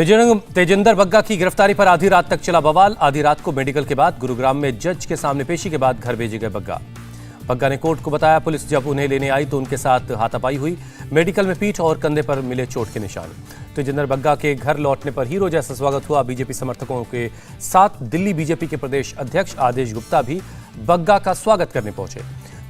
तेजिंदर बग्गा की गिरफ्तारी पर आधी रात तक चला बवाल। आधी रात को मेडिकल के बाद गुरुग्राम में जज के सामने पेशी के बाद घर भेजे गए बग्गा ने कोर्ट को बताया, पुलिस जब उन्हें लेने आई तो उनके साथ हाथापाई हुई। मेडिकल में पीठ और कंधे पर मिले चोट के निशान। तेजिंदर बग्गा के घर लौटने पर हीरो जैसा स्वागत हुआ। बीजेपी समर्थकों के साथ दिल्ली बीजेपी के प्रदेश अध्यक्ष आदेश गुप्ता भी बग्गा का स्वागत करने पहुंचे।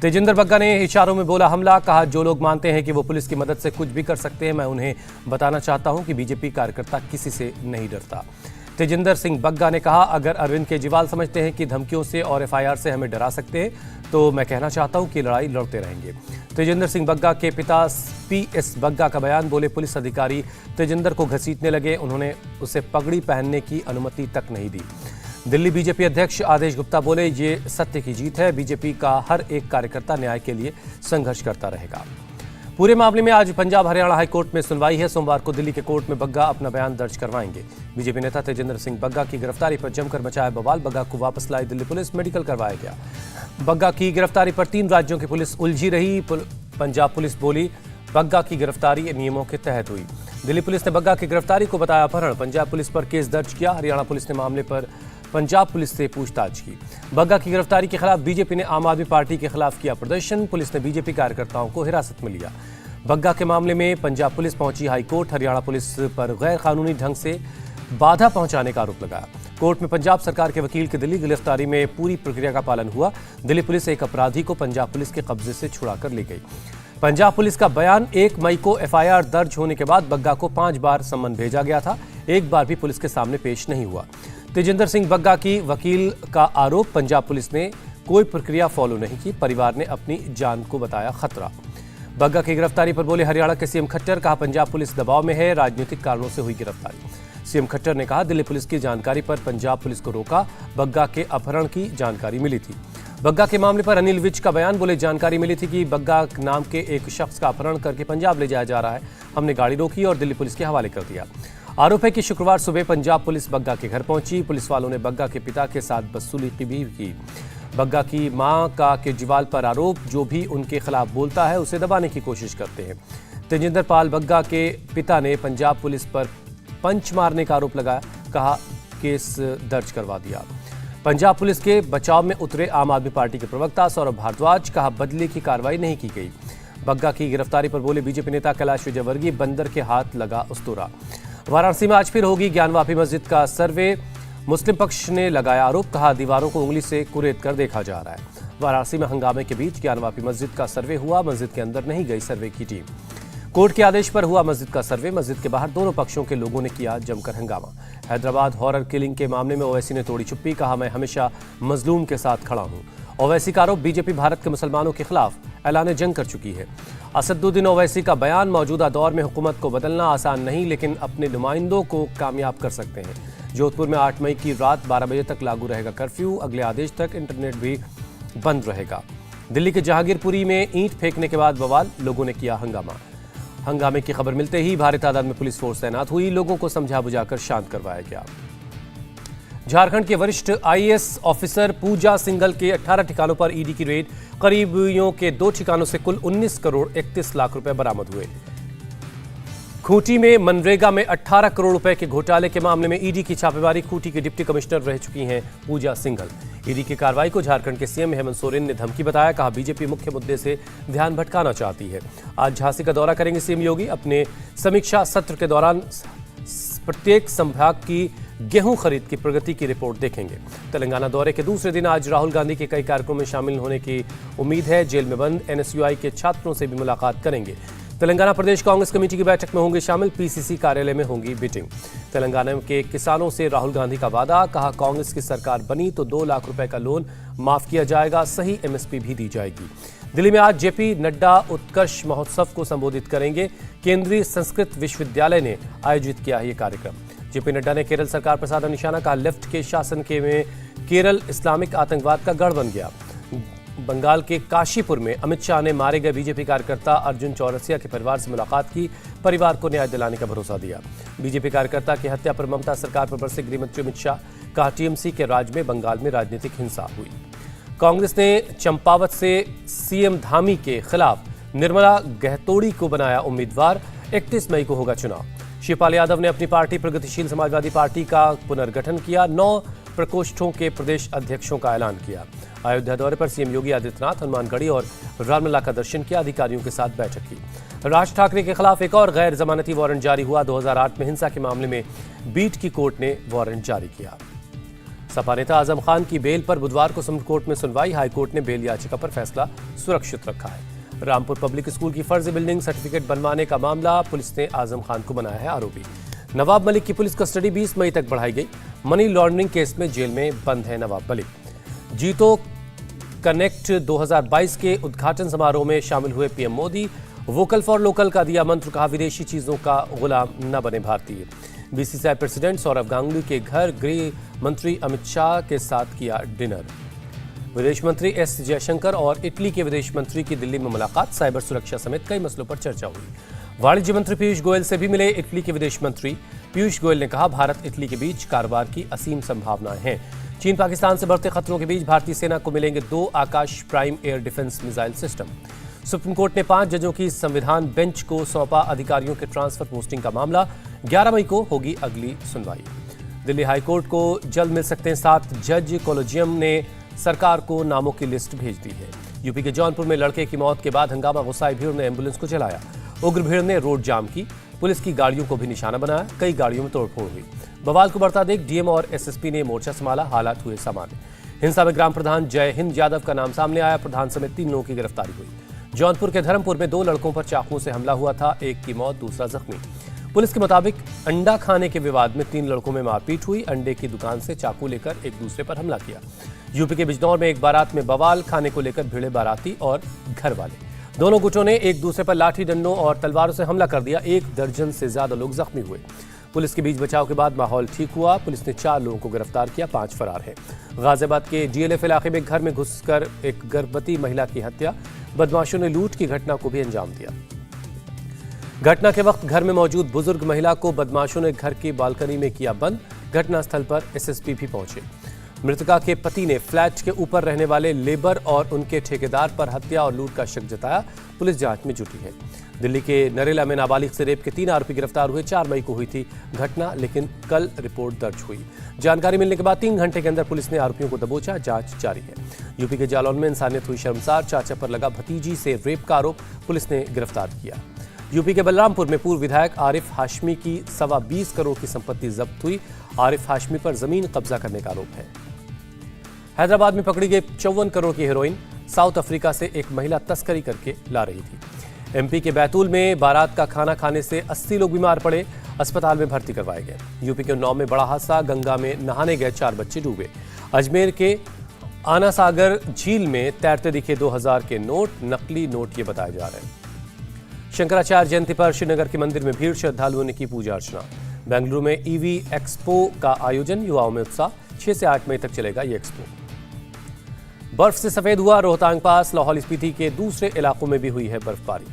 तेजिंदर बग्गा ने इशारों में बोला हमला, कहा जो लोग मानते हैं कि वो पुलिस की मदद से कुछ भी कर सकते हैं, मैं उन्हें बताना चाहता हूं कि बीजेपी कार्यकर्ता किसी से नहीं डरता। तेजिंदर सिंह बग्गा ने कहा, अगर अरविंद केजरीवाल समझते हैं कि धमकियों से और एफआईआर से हमें डरा सकते हैं तो मैं कहना चाहता हूं कि लड़ाई लड़ते रहेंगे। तेजिंदर सिंह बग्गा के पिता पीएस बग्गा का बयान, बोले पुलिस अधिकारी तेजिंदर को घसीटने लगे, उन्होंने उसे पगड़ी पहनने की अनुमति तक नहीं दी। दिल्ली बीजेपी अध्यक्ष आदेश गुप्ता बोले, ये सत्य की जीत है, बीजेपी का हर एक कार्यकर्ता न्याय के लिए संघर्ष करता रहेगा। पूरे मामले में आज पंजाब हरियाणा हाईकोर्ट में सुनवाई है। सोमवार को दिल्ली के कोर्ट में बग्गा अपना बयान दर्ज करवाएंगे। बीजेपी नेता तेजिंदर सिंह बग्गा की गिरफ्तारी पर जमकर मचाया बवाल। बग्गा को वापस लाई दिल्ली पुलिस, मेडिकल करवाया गया। बग्गा की गिरफ्तारी पर 3 राज्यों की पुलिस उलझी रही। पंजाब पुलिस बोली बग्गा की गिरफ्तारी नियमों के तहत हुई। दिल्ली पुलिस ने बग्गा की गिरफ्तारी को बताया अपहरण। पंजाब पुलिस पर केस दर्ज किया। हरियाणा पुलिस ने मामले पर पंजाब पुलिस से पूछताछ की। बग्गा की गिरफ्तारी के खिलाफ बीजेपी ने आम आदमी पार्टी के खिलाफ किया प्रदर्शन। पुलिस ने बीजेपी कार्यकर्ताओं को हिरासत में लिया। बग्गा के मामले में पंजाब पुलिस पहुंची हाईकोर्ट। हरियाणा पुलिस पर गैर कानूनी ढंग से बाधा पहुंचाने का आरोप लगाया। कोर्ट में पंजाब सरकार के वकील की दिल्ली गिरफ्तारी में पूरी प्रक्रिया का पालन हुआ। दिल्ली पुलिस एक अपराधी को पंजाब पुलिस के कब्जे से छुड़ा कर ले गई। पंजाब पुलिस का बयान, 1 मई को एफआईआर दर्ज होने के बाद बग्गा को 5 बार सम्मन भेजा गया था, एक बार भी पुलिस के सामने पेश नहीं हुआ। तेजिंदर सिंह बग्गा की वकील का आरोप, पंजाब पुलिस ने कोई प्रक्रिया फॉलो नहीं की, परिवार ने अपनी जान को बताया खतरा। बग्गा की गिरफ्तारी पर बोले हरियाणा के सीएम खट्टर, कहा पंजाब पुलिस दबाव में है, राजनीतिक कारणों से हुई गिरफ्तारी। सीएम खट्टर ने कहा दिल्ली पुलिस की जानकारी पर पंजाब पुलिस को रोका, बग्गा के अपहरण की जानकारी मिली थी। बग्गा के मामले पर अनिल विज का बयान, बोले जानकारी मिली थी कि बग्गा नाम के एक शख्स का अपहरण करके पंजाब ले जाया जा रहा है, हमने गाड़ी रोकी और दिल्ली पुलिस के हवाले कर दिया। आरोप है कि शुक्रवार सुबह पंजाब पुलिस बग्गा के घर पहुंची। पुलिस वालों ने बग्गा के पिता के साथ बदसलूकी भी की। बग्गा की मां का केजरीवाल पर आरोप, जो भी उनके खिलाफ बोलता है उसे दबाने की कोशिश करते हैं। तेजिंदर पाल बग्गा के पिता ने पंजाब पुलिस पर पंच मारने का आरोप लगाया, कहा केस दर्ज करवा दिया। पंजाब पुलिस के बचाव में उतरे आम आदमी पार्टी के प्रवक्ता सौरभ भारद्वाज, कहा बदले की कार्रवाई नहीं की गई। बग्गा की गिरफ्तारी पर बोले बीजेपी नेता कैलाश विजयवर्गीय, बंदर के हाथ लगा उस्तुरा। वाराणसी में आज फिर होगी ज्ञानवापी मस्जिद का सर्वे, मुस्लिम पक्ष ने लगाया आरोप, कहा दीवारों को उंगली से कुरेद कर देखा जा रहा है। वाराणसी में हंगामे के बीच ज्ञानवापी मस्जिद का सर्वे हुआ, मस्जिद के अंदर नहीं गई सर्वे की टीम। कोर्ट के आदेश पर हुआ मस्जिद का सर्वे, मस्जिद के बाहर दोनों पक्षों के लोगों ने किया जमकर हंगामा। हैदराबाद हॉरर किलिंग के मामले में ओवैसी ने तोड़ी चुप्पी, कहा मैं हमेशा मजलूम के साथ खड़ा हूं। ओवैसी का आरोप, बीजेपी भारत के मुसलमानों के खिलाफ ऐलान जंग कर चुकी है। असदुद्दीन ओवैसी का बयान, मौजूदा दौर में हुकूमत को बदलना आसान नहीं, लेकिन अपने नुमाइंदों को कामयाब कर सकते हैं। जोधपुर में 8 मई की रात 12 बजे तक लागू रहेगा कर्फ्यू, अगले आदेश तक इंटरनेट भी बंद रहेगा। दिल्ली के जहांगीरपुरी में ईंट फेंकने के बाद बवाल, लोगों ने किया हंगामा। हंगामे की खबर मिलते ही भारी तादाद में पुलिस फोर्स तैनात हुई, लोगों को समझा बुझाकर शांत करवाया गया। झारखंड के वरिष्ठ आईएएस ऑफिसर पूजा सिंघल के 18 ठिकानों पर ईडी की रेड, करीबियों के 2 ठिकानों से कुल 19 करोड़ 31 लाख रुपए बरामद हुए। खूंटी में मनरेगा में 18 करोड़ रुपए के घोटाले के मामले में ईडी की छापेमारी, खूंटी की डिप्टी कमिश्नर रह चुकी हैं पूजा सिंघल। ईडी की कार्रवाई को झारखंड के सीएम हेमंत सोरेन ने धमकी बताया, कहा बीजेपी मुख्य मुद्दे से ध्यान भटकाना चाहती है। आज झांसी का दौरा करेंगे सीएम योगी, अपने समीक्षा सत्र के दौरान प्रत्येक संभाग की गेहूं खरीद की प्रगति की रिपोर्ट देखेंगे। तेलंगाना दौरे के दूसरे दिन आज राहुल गांधी के कई कार्यक्रमों में शामिल होने की उम्मीद है। जेल में बंद एनएसयूआई के छात्रों से भी मुलाकात करेंगे। तेलंगाना प्रदेश कांग्रेस कमेटी की बैठक में होंगे शामिल, पीसीसी कार्यालय में होंगी मीटिंग। तेलंगाना के किसानों से राहुल गांधी का वादा, कहा कांग्रेस की सरकार बनी तो 2 लाख रुपए का लोन माफ किया जाएगा, सही एमएसपी भी दी जाएगी। दिल्ली में आज जेपी नड्डा उत्कर्ष महोत्सव को संबोधित करेंगे। केंद्रीय संस्कृत विश्वविद्यालय ने आयोजित किया है ये कार्यक्रम। जेपी नड्डा ने केरल सरकार पर साधा निशाना, कहा लेफ्ट के शासन के में केरल इस्लामिक आतंकवाद का गढ़ बन गया। बंगाल के काशीपुर में अमित शाह ने मारे गए बीजेपी कार्यकर्ता अर्जुन चौरसिया के परिवार से मुलाकात की, परिवार को न्याय दिलाने का भरोसा दिया। बीजेपी कार्यकर्ता की हत्या पर ममता सरकार पर बरसे गृहमंत्री अमित शाह, कहा टीएमसी के राज में बंगाल में राजनीतिक हिंसा हुई। कांग्रेस ने चंपावत से सीएम धामी के खिलाफ निर्मला गहतोड़ी को बनाया उम्मीदवार, 31 मई को होगा चुनाव। शिवपाल यादव ने अपनी पार्टी प्रगतिशील समाजवादी पार्टी का पुनर्गठन किया। 9 प्रकोष्ठों के प्रदेश अध्यक्षों का ऐलान किया। अयोध्या दौरे पर सीएम योगी आदित्यनाथ हनुमानगढ़ी और रामलला का दर्शन किया। अधिकारियों के साथ बैठक की। राज ठाकरे के खिलाफ एक और गैर जमानती वारंट जारी हुआ। 2008 में हिंसा के मामले में बीट की कोर्ट ने वारंट जारी किया। सपा नेता आजम खान की बेल पर बुधवार को सुप्रीम कोर्ट में सुनवाई। हाईकोर्ट ने बेल याचिका पर फैसला सुरक्षित रखा है। रामपुर पब्लिक स्कूल की फर्जी बिल्डिंग सर्टिफिकेट बनवाने का मामला, पुलिस ने आजम खान को बनाया है आरोपी। नवाब मलिक की पुलिस कस्टडी 20 मई तक बढ़ाई गई। मनी लॉन्ड्रिंग केस में जेल में बंद है नवाब मलिक। जीतो कनेक्ट 2022 के उद्घाटन समारोह में शामिल हुए PM Modi. Vocal for local का दिया मंत्र, कहा विदेशी चीजों का गुलाम न बने भारतीय। बीसीसीआई प्रेसिडेंट सौरव गांगुली के घर गृह मंत्री अमित शाह के साथ किया डिनर। विदेश मंत्री एस जयशंकर और इटली के विदेश मंत्री की दिल्ली में मुलाकात। साइबर सुरक्षा समेत कई मसलों पर चर्चा हुई। वाणिज्य मंत्री पीयूष गोयल से भी मिले इटली के विदेश मंत्री। पीयूष गोयल ने कहा भारत इटली के बीच कारोबार की असीम संभावनाएं हैं। चीन पाकिस्तान से बढ़ते खतरों के बीच भारतीय सेना को मिलेंगे 2 Akash prime air defence missile system. Supreme court ने 5 जजों की संविधान बेंच को सौंपा अधिकारियों के ट्रांसफर पोस्टिंग का मामला। 11 मई को होगी अगली सुनवाई। दिल्ली हाईकोर्ट को जल्द मिल सकते हैं 7 जज। कॉलेजियम ने सरकार को नामों की लिस्ट भेज दी है। यूपी के जौनपुर में लड़के की मौत के बाद हंगामा गुस्साई भीड़ ने एम्बुलेंस को जलाया। उग्र भीड़ ने रोड जाम की। पुलिस की गाड़ियों को भी निशाना बनाया। कई गाड़ियों में तोड़फोड़ हुई। बवाल को बढ़ता देख डीएम और एसएसपी ने मोर्चा संभाला। हालात हुए सामान्य। हिंसा में ग्राम प्रधान जय हिंद यादव का नाम सामने आया। प्रधान समेत 3 लोगों की गिरफ्तारी हुई। जौनपुर के धर्मपुर में 2 लड़कों पर चाकुओं से हमला हुआ था। एक की मौत, दूसरा जख्मी। पुलिस के मुताबिक अंडा खाने के विवाद में 3 लड़कों में मारपीट हुई। अंडे की दुकान से चाकू लेकर एक दूसरे पर हमला किया। यूपी के बिजनौर में एक बारात में बवाल। खाने को लेकर भिड़े बाराती और घर वाले। दोनों गुटों ने एक दूसरे पर लाठी डंडों और तलवारों से हमला कर दिया। 1 दर्जन से ज्यादा लोग जख्मी हुए। पुलिस के बीच बचाव के बाद माहौल ठीक हुआ। पुलिस ने 4 लोगों को गिरफ्तार किया, 5 फरार हैं। गाजियाबाद के डीएलएफ इलाके में घर में घुसकर एक गर्भवती महिला की हत्या। बदमाशों ने लूट की घटना को भी अंजाम दिया। घटना के वक्त घर में मौजूद बुजुर्ग महिला को बदमाशों ने घर की बालकनी में किया बंद। घटनास्थल पर एसएसपी भी पहुंचे। मृतका के पति ने फ्लैट के ऊपर रहने वाले लेबर और उनके ठेकेदार पर हत्या और लूट का शक जताया। पुलिस जांच में जुटी है। दिल्ली के नरेला में नाबालिग से रेप के 3 आरोपी गिरफ्तार हुए। 4 मई को हुई थी घटना, लेकिन कल रिपोर्ट दर्ज हुई। जानकारी मिलने के बाद 3 घंटे के अंदर पुलिस ने आरोपियों को दबोचा। जांच जारी है। यूपी के जालौन में इंसानियत हुई शर्मसार। चाचा पर लगा भतीजी से रेप का आरोप, पुलिस ने गिरफ्तार किया। यूपी के बलरामपुर में पूर्व विधायक आरिफ हाशमी की 20.25 करोड़ की संपत्ति जब्त हुई। आरिफ हाशमी पर जमीन कब्जा करने का आरोप है। हैदराबाद में पकड़ी गई 54 करोड़ की हेरोइन साउथ अफ्रीका से एक महिला तस्करी करके ला रही थी। एमपी के बैतूल में बारात का खाना खाने से 80 लोग बीमार पड़े। अस्पताल में भर्ती करवाए गए। यूपी के उन्नाव में बड़ा हादसा। गंगा में नहाने गए 4 बच्चे डूबे। अजमेर के आना सागर झील में तैरते दिखे 2000 के नोट। नकली नोट ये बताए जा रहे हैं। शंकराचार्य जयंती पर श्रीनगर के मंदिर में भीड़। श्रद्धालुओं ने की पूजा अर्चना। बेंगलुरु में ईवी एक्सपो का आयोजन। युवाओं में उत्साह। 6 से 8 मई तक चलेगा ये एक्सपो। बर्फ से सफेद हुआ रोहतांग पास। लाहौल स्पीति के दूसरे इलाकों में भी हुई है बर्फबारी।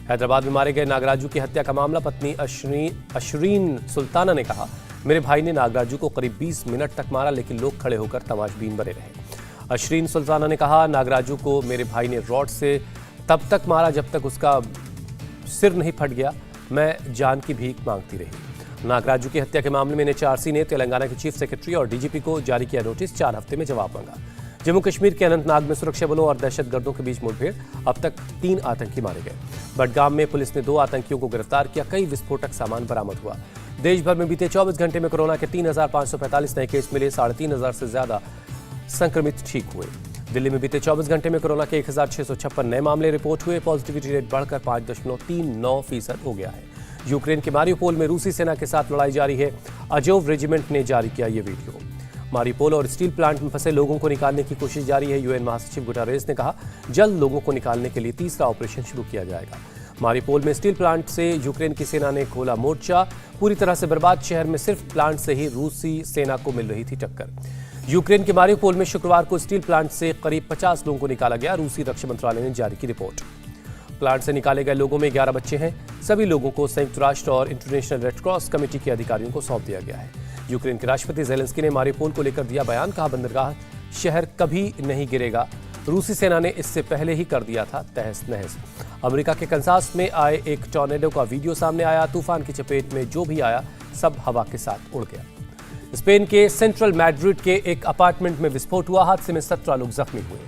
हैदराबाद में मारे गए नागराजू की हत्या का मामला। पत्नी अशरीन सुल्ताना ने कहा, मेरे भाई ने नागराजू को करीब 20 मिनट तक मारा, लेकिन लोग खड़े होकर तमाशबीन बने रहे। अशरीन सुल्ताना ने कहा, नागराजू को मेरे भाई ने रॉड से तब तक मारा जब तक उसका सिर नहीं फट गया। मैं जान की भीख मांगती रही। नागराजू की हत्या के मामले में एनएचआरसी ने तेलंगाना के चीफ सेक्रेटरी और डीजीपी को जारी किया नोटिस। 4 हफ्ते में जवाब मांगा। जम्मू कश्मीर के अनंतनाग में सुरक्षा बलों और दहशतगर्दों के बीच मुठभेड़। अब तक 3 आतंकी मारे गए। बडगाम में पुलिस ने 2 आतंकियों को गिरफ्तार किया। कई विस्फोटक सामान बरामद हुआ। देश भर में बीते 24 घंटे में कोरोना के 3,545 नए केस मिले। 3,500 से ज्यादा संक्रमित ठीक हुए। दिल्ली में बीते 24 घंटे में कोरोना के 1,656 नए मामले रिपोर्ट हुए। पॉजिटिविटी रेट बढ़कर 5.39% हो गया है। यूक्रेन के मारियोपोल में रूसी सेना के साथ लड़ाई जारी है। अजोव रेजिमेंट ने जारी किया ये वीडियो। मारियोपोल और स्टील प्लांट में फंसे लोगों को निकालने की कोशिश जारी है। यूएन महासचिव गुटेरेस ने कहा, जल्द लोगों को निकालने के लिए तीसरा ऑपरेशन शुरू किया जाएगा। मारियोपोल में स्टील प्लांट से यूक्रेन की सेना ने खोला मोर्चा। पूरी तरह से बर्बाद शहर में सिर्फ प्लांट से ही रूसी सेना को मिल रही थी टक्कर। यूक्रेन के मारियोपोल में शुक्रवार को स्टील प्लांट से करीब 50 लोगों को निकाला गया। रूसी रक्षा मंत्रालय ने जारी की रिपोर्ट। प्लांट से निकाले गए लोगों में 11 बच्चे हैं। सभी लोगों को संयुक्त राष्ट्र और इंटरनेशनल रेड क्रॉस कमेटी के अधिकारियों को सौंप दिया गया है। यूक्रेन के राष्ट्रपति जेलेंस्की ने मारियोपोल को लेकर दिया बयान। कहा, बंदरगाह शहर कभी नहीं गिरेगा। रूसी सेना ने इससे पहले ही कर दिया था तहस नहस। अमेरिका के कंसास में आए एक टॉर्नेडो का वीडियो सामने आया। तूफान की चपेट में जो भी आया सब हवा के साथ उड़ गया। स्पेन के सेंट्रल मैड्रिड के एक अपार्टमेंट में विस्फोट हुआ। हादसे में 17 लोग जख्मी हुए।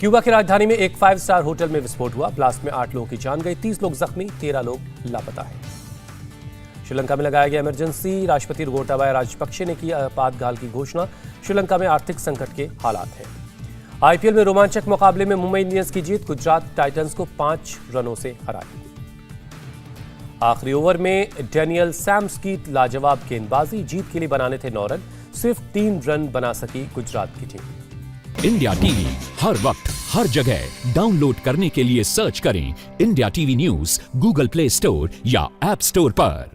क्यूबा की राजधानी में एक 5 स्टार होटल में विस्फोट हुआ। ब्लास्ट में 8 लोगों की जान गई, 30 लोग जख्मी, 13 लोग लापता हैं। श्रीलंका में लगाया गया इमरजेंसी। राष्ट्रपति गोटाबाया राजपक्षे ने की आपातकाल की घोषणा। श्रीलंका में आर्थिक संकट के हालात हैं। आईपीएल में रोमांचक मुकाबले में मुंबई इंडियंस की जीत। गुजरात टाइटंस को 5 रनों से हराया। आखिरी ओवर में डेनियल सैम्स की लाजवाब गेंदबाजी। जीत के लिए बनाने थे 9 रन, सिर्फ 3 रन बना सकी गुजरात की टीम। इंडिया टीवी हर वक्त हर जगह डाउनलोड करने के लिए सर्च करें India TV news Google play store या ऐप स्टोर पर।